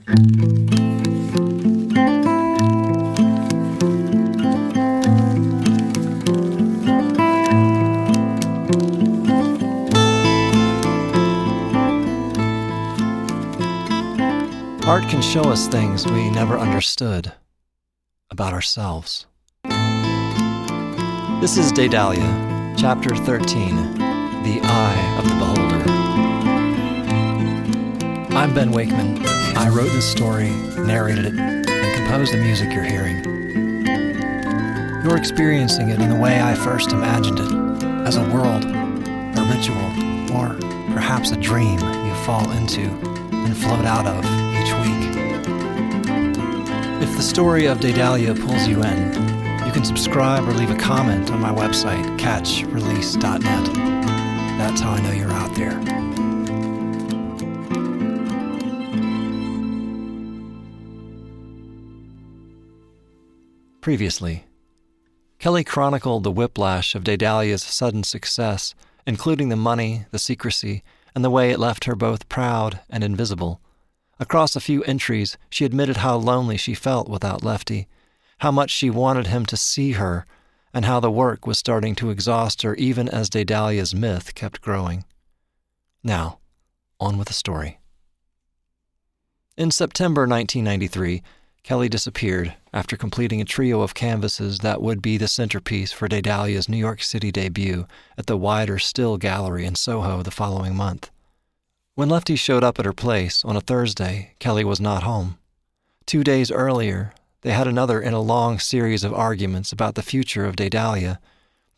Art can show us things we never understood about ourselves. This is Daedalia, Chapter 13, The Eye of the Beholder. I'm Ben Wakeman. I wrote this story, narrated it, and composed the music you're hearing. You're experiencing it in the way I first imagined it, as a world, a ritual, or perhaps a dream you fall into and float out of each week. If the story of Daedalia pulls you in, you can subscribe or leave a comment on my website, catchrelease.net. That's how I know you're out there. Previously, Kelly chronicled the whiplash of Daedalia's sudden success, including the money, the secrecy, and the way it left her both proud and invisible. Across a few entries, she admitted how lonely she felt without Lefty, how much she wanted him to see her, and how the work was starting to exhaust her even as Daedalia's myth kept growing. Now, on with the story. In September 1993, Kelly disappeared after completing a trio of canvases that would be the centerpiece for Daedalia's New York City debut at the Wider Still Gallery in Soho the following month. When Lefty showed up at her place on a Thursday, Kelly was not home. 2 days earlier, they had another in a long series of arguments about the future of Daedalia.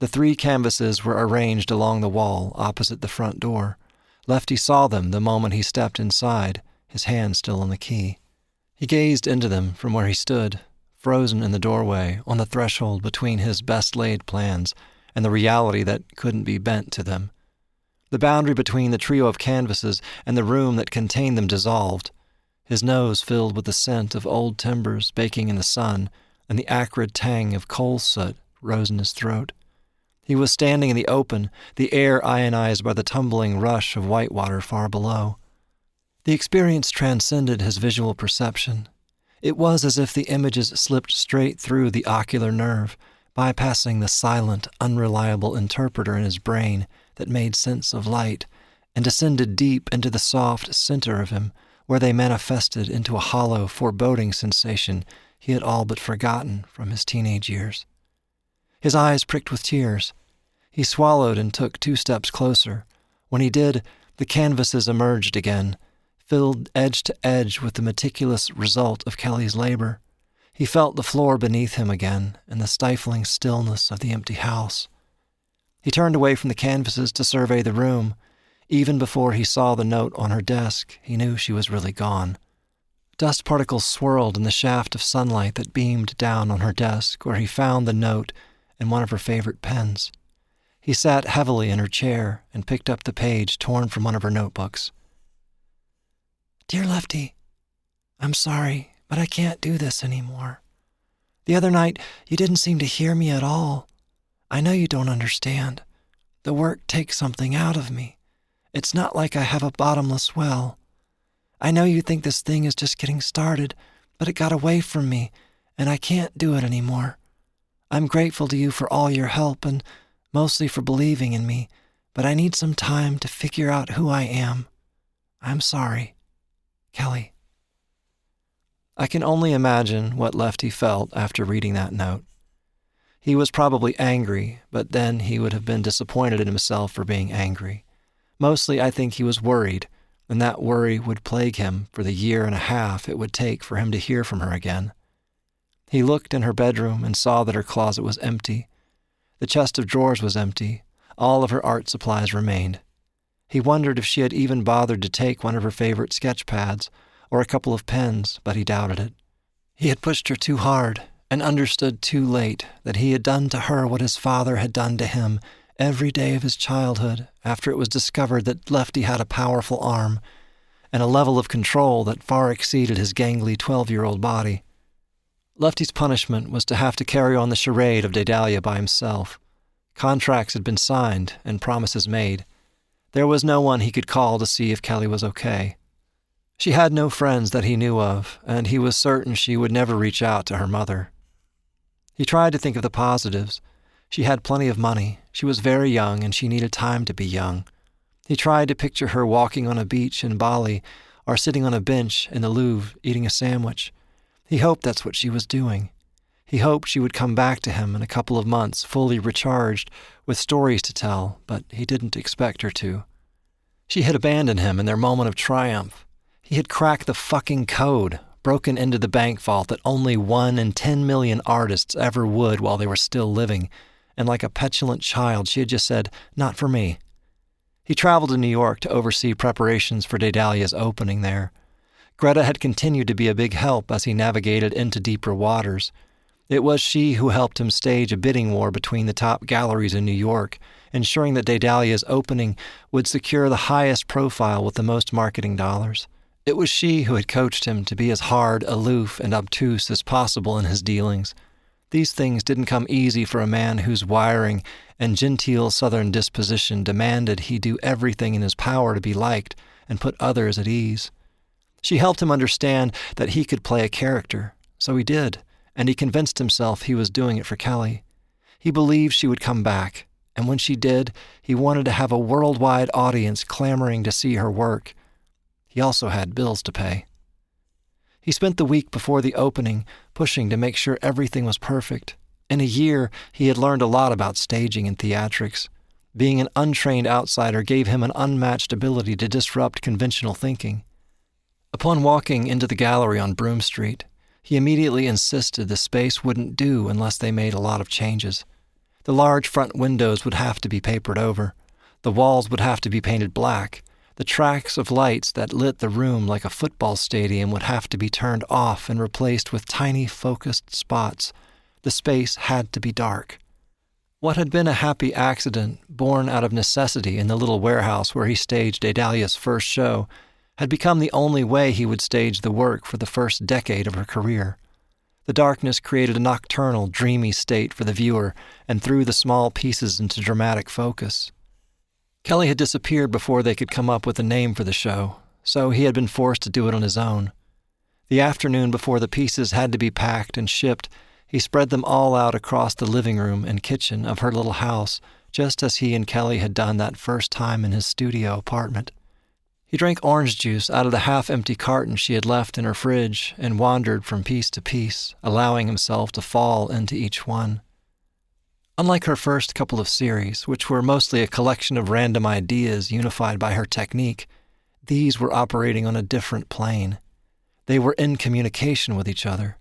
The 3 canvases were arranged along the wall opposite the front door. Lefty saw them the moment he stepped inside, his hand still on the key. He gazed into them from where he stood, frozen in the doorway on the threshold between his best-laid plans and the reality that couldn't be bent to them. The boundary between the trio of canvases and the room that contained them dissolved. His nose filled with the scent of old timbers baking in the sun, and the acrid tang of coal soot rose in his throat. He was standing in the open, the air ionized by the tumbling rush of whitewater far below. The experience transcended his visual perception. It was as if the images slipped straight through the ocular nerve, bypassing the silent, unreliable interpreter in his brain that made sense of light, and descended deep into the soft center of him, where they manifested into a hollow, foreboding sensation he had all but forgotten from his teenage years. His eyes pricked with tears. He swallowed and took 2 steps closer. When he did, the canvases emerged again, filled edge to edge with the meticulous result of Kelly's labor. He felt the floor beneath him again and the stifling stillness of the empty house. He turned away from the canvases to survey the room. Even before he saw the note on her desk, he knew she was really gone. Dust particles swirled in the shaft of sunlight that beamed down on her desk, where he found the note and one of her favorite pens. He sat heavily in her chair and picked up the page torn from one of her notebooks. "Dear Lefty, I'm sorry, but I can't do this anymore. The other night, you didn't seem to hear me at all. I know you don't understand. The work takes something out of me. It's not like I have a bottomless well. I know you think this thing is just getting started, but it got away from me, and I can't do it anymore. I'm grateful to you for all your help and mostly for believing in me, but I need some time to figure out who I am. I'm sorry. Kelly." I can only imagine what Lefty felt after reading that note. He was probably angry, but then he would have been disappointed in himself for being angry. Mostly, I think he was worried, and that worry would plague him for the 1.5 years it would take for him to hear from her again. He looked in her bedroom and saw that her closet was empty. The chest of drawers was empty. All of her art supplies remained. He wondered if she had even bothered to take one of her favorite sketch pads or a couple of pens, but he doubted it. He had pushed her too hard and understood too late that he had done to her what his father had done to him every day of his childhood after it was discovered that Lefty had a powerful arm and a level of control that far exceeded his gangly 12-year-old body. Lefty's punishment was to have to carry on the charade of Daedalia by himself. Contracts had been signed and promises made. There was no one he could call to see if Kelly was okay. She had no friends that he knew of, and he was certain she would never reach out to her mother. He tried to think of the positives. She had plenty of money, she was very young, and she needed time to be young. He tried to picture her walking on a beach in Bali or sitting on a bench in the Louvre eating a sandwich. He hoped that's what she was doing. He hoped she would come back to him in a couple of months fully recharged with stories to tell, but he didn't expect her to. She had abandoned him in their moment of triumph. He had cracked the fucking code, broken into the bank vault that only 1 in 10 million artists ever would while they were still living, and like a petulant child, she had just said, "Not for me." He traveled to New York to oversee preparations for Daedalia's opening there. Greta had continued to be a big help as he navigated into deeper waters. It was she who helped him stage a bidding war between the top galleries in New York, ensuring that Daedalia's opening would secure the highest profile with the most marketing dollars. It was she who had coached him to be as hard, aloof, and obtuse as possible in his dealings. These things didn't come easy for a man whose wiring and genteel southern disposition demanded he do everything in his power to be liked and put others at ease. She helped him understand that he could play a character, so he did, and he convinced himself he was doing it for Kelly. He believed she would come back, and when she did, he wanted to have a worldwide audience clamoring to see her work. He also had bills to pay. He spent the week before the opening pushing to make sure everything was perfect. In a year, he had learned a lot about staging and theatrics. Being an untrained outsider gave him an unmatched ability to disrupt conventional thinking. Upon walking into the gallery on Broome Street, he immediately insisted the space wouldn't do unless they made a lot of changes. The large front windows would have to be papered over. The walls would have to be painted black. The tracks of lights that lit the room like a football stadium would have to be turned off and replaced with tiny focused spots. The space had to be dark. What had been a happy accident, born out of necessity in the little warehouse where he staged Daedalia's first show, had become the only way he would stage the work for the first decade of her career. The darkness created a nocturnal, dreamy state for the viewer and threw the small pieces into dramatic focus. Kelly had disappeared before they could come up with a name for the show, so he had been forced to do it on his own. The afternoon before the pieces had to be packed and shipped, he spread them all out across the living room and kitchen of her little house, just as he and Kelly had done that first time in his studio apartment. He drank orange juice out of the half-empty carton she had left in her fridge and wandered from piece to piece, allowing himself to fall into each one. Unlike her first couple of series, which were mostly a collection of random ideas unified by her technique, these were operating on a different plane. They were in communication with each other.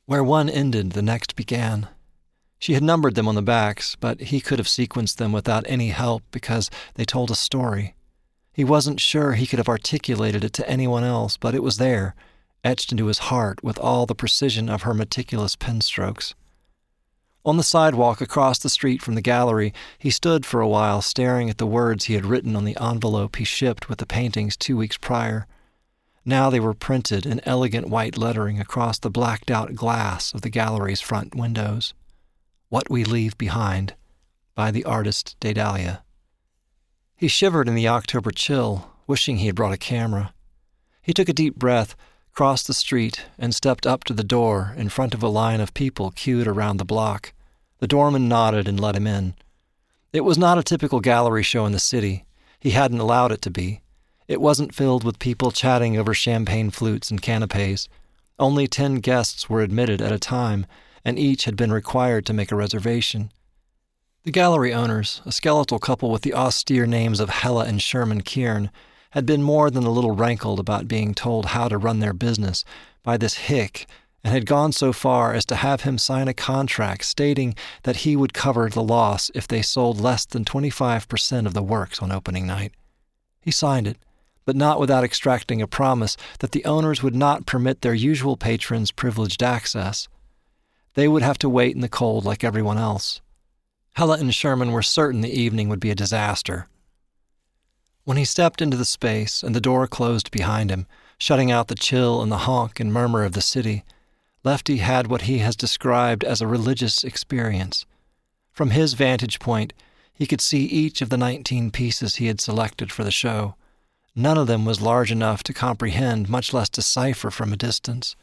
Where one ended, the next began. She had numbered them on the backs, but he could have sequenced them without any help because they told a story. He wasn't sure he could have articulated it to anyone else, but it was there, etched into his heart with all the precision of her meticulous pen strokes. On the sidewalk across the street from the gallery, he stood for a while staring at the words he had written on the envelope he shipped with the paintings 2 weeks prior. Now they were printed in elegant white lettering across the blacked-out glass of the gallery's front windows. "What We Leave Behind," by the artist Daedalia. He shivered in the October chill, wishing he had brought a camera. He took a deep breath, crossed the street, and stepped up to the door in front of a line of people queued around the block. The doorman nodded and let him in. It was not a typical gallery show in the city. He hadn't allowed it to be. It wasn't filled with people chatting over champagne flutes and canapes. Only 10 guests were admitted at a time, and each had been required to make a reservation. The gallery owners, a skeletal couple with the austere names of Hella and Sherman Kieran, had been more than a little rankled about being told how to run their business by this hick, and had gone so far as to have him sign a contract stating that he would cover the loss if they sold less than 25% of the works on opening night. He signed it, but not without extracting a promise that the owners would not permit their usual patrons privileged access. They would have to wait in the cold like everyone else. Hella and Sherman were certain the evening would be a disaster. When he stepped into the space and the door closed behind him, shutting out the chill and the honk and murmur of the city, Lefty had what he has described as a religious experience. From his vantage point, he could see each of the 19 pieces he had selected for the show. None of them was large enough to comprehend, much less decipher from a distance.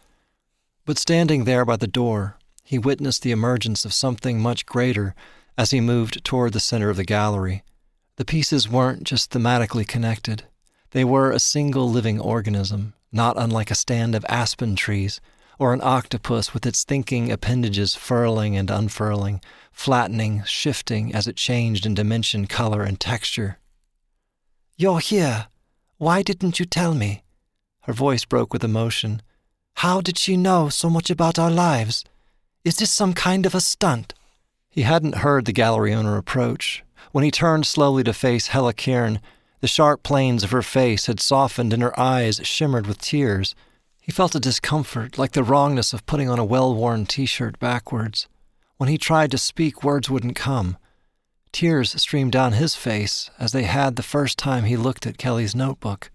But standing there by the door, he witnessed the emergence of something much greater as he moved toward the center of the gallery. The pieces weren't just thematically connected. They were a single living organism, not unlike a stand of aspen trees, or an octopus with its thinking appendages furling and unfurling, flattening, shifting as it changed in dimension, color, and texture. "You're here. Why didn't you tell me?" Her voice broke with emotion. "How did she know so much about our lives? Is this some kind of a stunt?" He hadn't heard the gallery owner approach. When he turned slowly to face Hella Kieran, the sharp planes of her face had softened and her eyes shimmered with tears. He felt a discomfort, like the wrongness of putting on a well-worn t-shirt backwards. When he tried to speak, words wouldn't come. Tears streamed down his face, as they had the first time he looked at Kelly's notebook.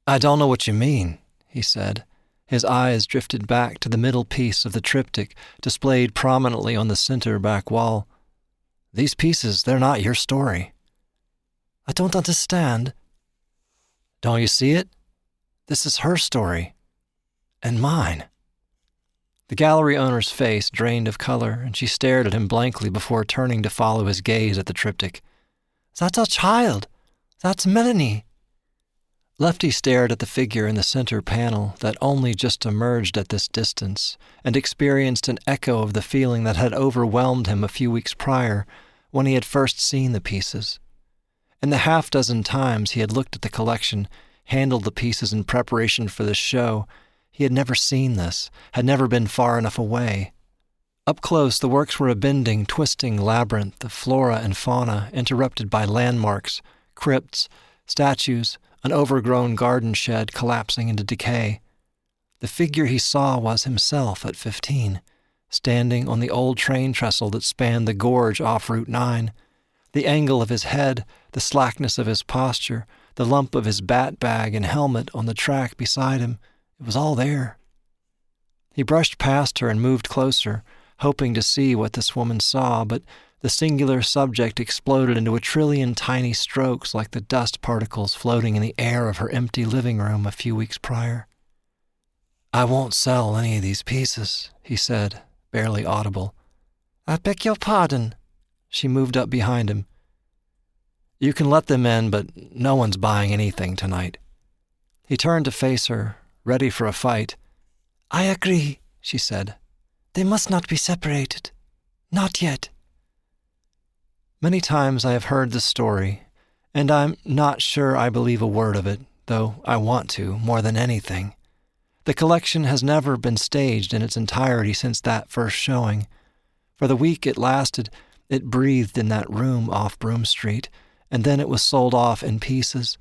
"I don't know what you mean," he said. His eyes drifted back to the middle piece of the triptych displayed prominently on the center back wall. "These pieces, they're not your story." "I don't understand." "Don't you see it? This is her story. And mine." The gallery owner's face drained of color, and she stared at him blankly before turning to follow his gaze at the triptych. "That's our child. That's Melanie." Lefty stared at the figure in the center panel that only just emerged at this distance and experienced an echo of the feeling that had overwhelmed him a few weeks prior when he had first seen the pieces. In the half-dozen times he had looked at the collection, handled the pieces in preparation for the show, he had never seen this, had never been far enough away. Up close, the works were a bending, twisting labyrinth of flora and fauna interrupted by landmarks, crypts, statues, an overgrown garden shed collapsing into decay. The figure he saw was himself at 15, standing on the old train trestle that spanned the gorge off Route 9. The angle of his head, the slackness of his posture, the lump of his bat bag and helmet on the track beside him, it was all there. He brushed past her and moved closer, hoping to see what this woman saw, but the singular subject exploded into a trillion tiny strokes like the dust particles floating in the air of her empty living room a few weeks prior. "I won't sell any of these pieces," he said, barely audible. "I beg your pardon." She moved up behind him. "You can let them in, but no one's buying anything tonight." He turned to face her, ready for a fight. "I agree," she said. "They must not be separated. Not yet." Many times I have heard this story, and I'm not sure I believe a word of it, though I want to more than anything. The collection has never been staged in its entirety since that first showing. For the week it lasted, it breathed in that room off Broome Street, and then it was sold off in pieces.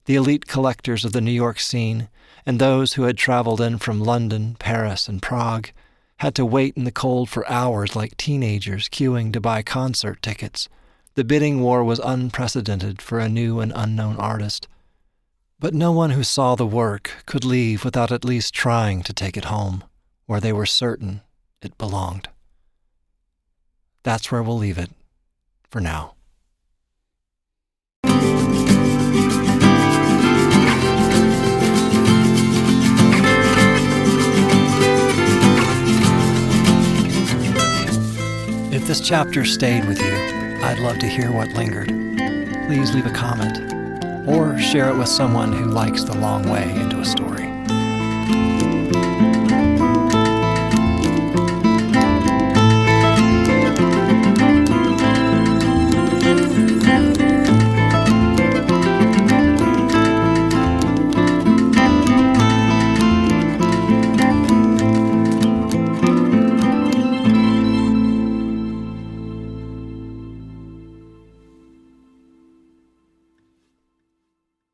The elite collectors of the New York scene, and those who had traveled in from London, Paris, and Prague, had to wait in the cold for hours like teenagers queuing to buy concert tickets. The bidding war was unprecedented for a new and unknown artist. But no one who saw the work could leave without at least trying to take it home, where they were certain it belonged. That's where we'll leave it, for now. If this chapter stayed with you, I'd love to hear what lingered. Please leave a comment, or share it with someone who likes the long way into a story.